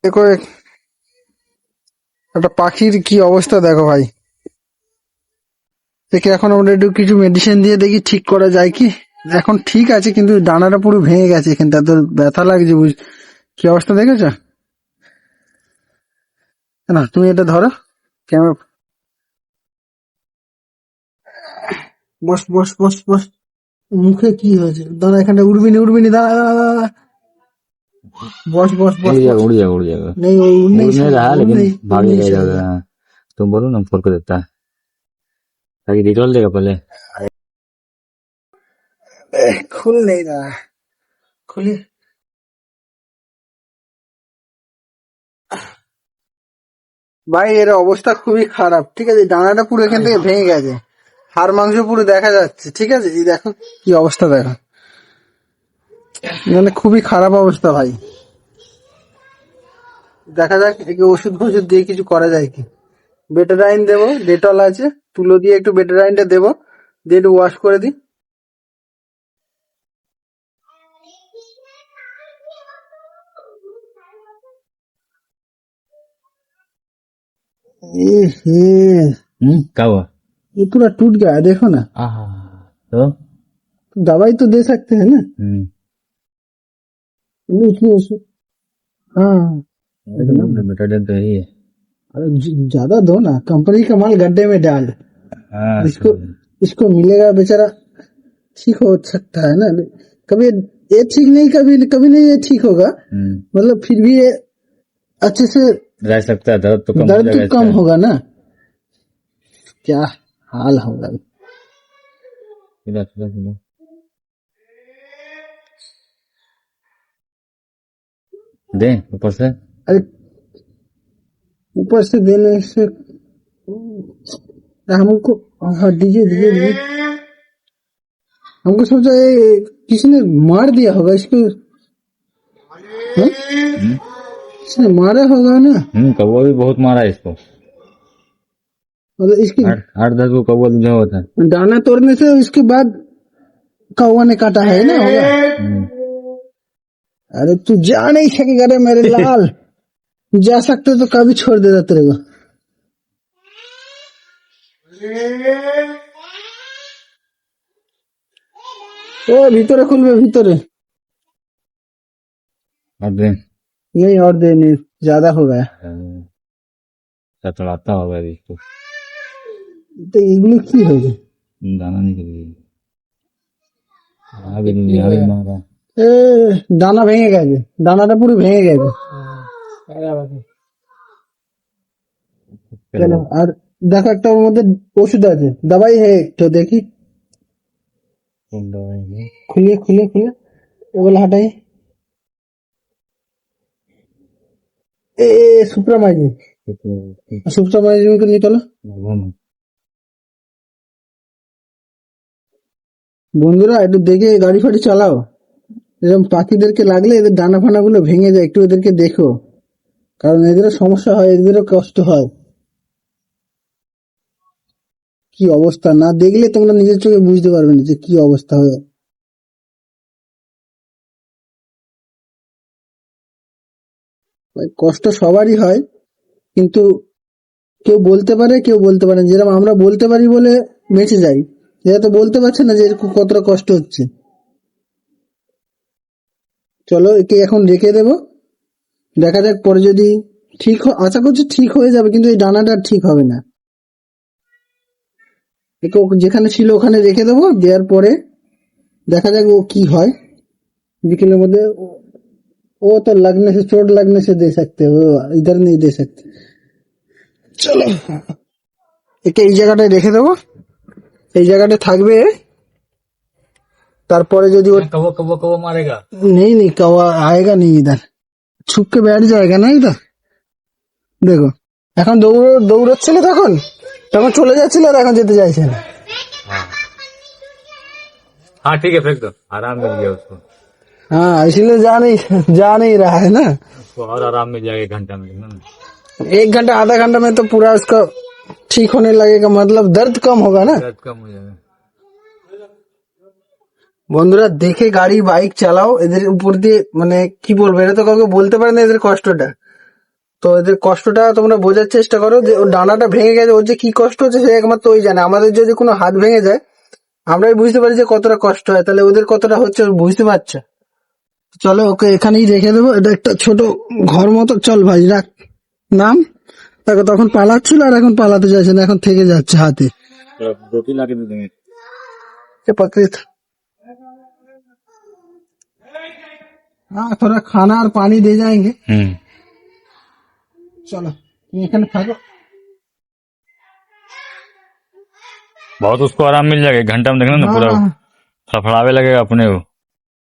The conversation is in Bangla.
দেখো একটা পাখির কি অবস্থা দেখো ভাই। একে এখন আমরা একটু কিছু মেডিসিন দিয়ে দেখি ঠিক করা যায় কি। এখন ঠিক আছে কিন্তু ডানাটা পুরো ভেঙে গেছে, এখানটা তো ব্যথা লাগছে কি অবস্থা দেখেছো না? তুমি এটা ধরো ক্যামেরা। বস বস বস বস। মুখে কি হয়েছে? দাঁড়া, এখানটা উড়বিনি দাঁড়া দাঁড়া দাঁড়া। बस बस बस उड़ जाएगा बस। उड़ जाएगा उड़ जाएगा। नहीं वो उड़ नहीं उड़ नहीं रहा सकता, उड़ लेकिन नहीं उड़ भागेगा नहीं इधर सकता। उधर। हाँ, तुम बोलो ना, फोन कर देता है ताकि डिटेल देगा पहले। खुल नहीं रहा। खुली ভাই, এর অবস্থা খুবই খারাপ। ঠিক আছে, ডানাটা পুরো এখান থেকে ভেঙে গেছে, হাড় মাংস পুরো দেখা যাচ্ছে। ঠিক আছে, এই দেখো কি অবস্থা দেখো, মানে খুবই খারাপ অবস্থা ভাই। দেখা যাক একে ওষুধ ফষুধ দিয়ে কিছু করা যায় কি। বেটারাইন দেবো, ডেটল আছে, তুলো দিয়ে একটু বেটারাইনটা দেবো, দিয়ে একটু ওয়াশ করে দিই। क्या हुआ? ये पूरा टूट गया है, देखो ना। आहा, तो दवाई तो दे सकते हैं ना। हाँ, बेटा तो यही है। अरे ज्यादा दो ना, कंपनी का माल गड्ढे में डाल। हाँ, इसको इसको मिलेगा बेचारा, ठीक हो सकता है ना। कभी ये ठीक नहीं, कभी कभी नहीं ये ठीक होगा, मतलब फिर भी ये अच्छे से रह सकता है। दर्द तो कम हो दर्द जाएगा तो इसका। कम होगा ना। क्या हाल होगा। खिला खिला खिला। दे ऊपर से। अरे ऊपर से देने से हमको, हाँ दीजिए दीजिए दीजिए। हमको सोचा ये किसी ने मार दिया होगा इसको। हाँ? किसी ने मारा होगा ना। कौवा भी बहुत मारा है इसको। मतलब इसकी 8-10 को कौवा जो होता है। दाना तोड़ने से इसके बाद कौवा ने काटा है ना होगा। अरे तू जा नहीं सकेगा रे मेरे लाल। जा सकते तो कभी छोड़ देता तेरे को। ओ भीतरे खुलबे भीतरे। और दे नहीं और दे, नहीं ज्यादा हो गया। चलाता होगा इसको। तो इगलू की हो गई। दाना निकल गई। आगे नहीं आगे मारा। এ দানা ভেঙে গেছে, দানাটা পুরো ভেঙে গেছে। চলো, আর দেখো একটা ওর মধ্যে ওষুধ আছে, দবাই है तो देखी। खुलिए खुलिए खुलिए, ওগুলো हटाइए। ए सुप्रामाइजिन, सुप्रामाइजिन को নিয়ে চলো। বন্ধুরা একটু দেখে গাড়ি ফাড়ি চালাও, এরকম পাখিদেরকে লাগলে এদের ডানা ফানা গুলো ভেঙে যায়, একটু এদেরকে দেখো, কারণ এদেরও সমস্যা হয়, এদেরও কষ্ট হয়। কি অবস্থা, না দেখলে তোমরা নিজের চোখে বুঝতে পারবে না যে কি অবস্থা হয়। কষ্ট সবারই হয়, কিন্তু কেউ বলতে পারে কেউ বলতে পারে না। যেরকম আমরা বলতে পারি বলে বেঁচে যাই, এরা তো বলতে পারছে না যে এরকম কতটা কষ্ট হচ্ছে। চলো একে এখন রেখে দেবো, দেখা যাক পরে যদি ঠিক আশা করছি ঠিক হয়ে যাবে, কিন্তু এই ডানাটা ঠিক হবে না। একে যেখানে ছিল ওখানে রেখে দেবো, দেওয়ার পরে দেখা যাক ও কি হয়। বিকেলের মধ্যে वो तो लगने से, चोट लगने से दे सकते हो, इधर नहीं दे सकते। चलो একে এই জায়গাটায় রেখে দেবো, এই জায়গাটা থাকবে। তারপরে যদি कौवा कौवा कौवा मारेगा। नहीं नहीं कौवा आएगा नहीं इधर, छुप के बैठ जाएगा ना इधर। দেখো এখন দৌড়চ্ছিল, তখন তখন চলে যাচ্ছিল, আর এখন যেতে চাইছে না। हाँ ठीक है, फेंक दो, आराम मिल गया उसको। हाँ इसलिए जा नहीं रहा है ना। उसको और आराम मिल जाएगा 1 घंटा में। 1 घंटा आधा घंटा में तो पूरा उसका ठीक होने लगेगा, मतलब दर्द कम होगा ना। दर्द कम हो जाएगा। বন্ধুরা দেখে গাড়ি বাইক চালাও, এদের উপর দিয়ে মানে কি বলবো, এটা তো কাউকে বলতে পারে না এদের কষ্টটা। তো এদের কষ্টটা তোমরা বোঝার চেষ্টা করো, যে ওর ডানাটা ভেঙে গেছে, ওর যে কি কষ্ট হচ্ছে সে একমাত্র ওই জানে। আমাদের যদি কোনো হাত ভেঙে যায় আমরাই বুঝতে পারি যে কতটা কষ্ট হয়, তাহলে ওদের কতটা হচ্ছে ও বুঝতে পারছে। চলো ওকে এখানেই রেখে দেবো, এটা একটা ছোট ঘর মতো। চল ভাই রাখ, নাম। দেখো তখন পালাচ্ছিল আর এখন পালাতে চাইছে না, এখন থেকে যাচ্ছে হাতে। रोटी ला के दे देंगे। ये पकड़ी था। हाँ थोड़ा खाना और पानी दे जाएंगे। चलो तुम এখানে থাকো। बहुत उसको आराम मिल जाएगा, एक घंटा में देखना ना पूरा हाँ, फड़फड़ावे लगेगा अपने को।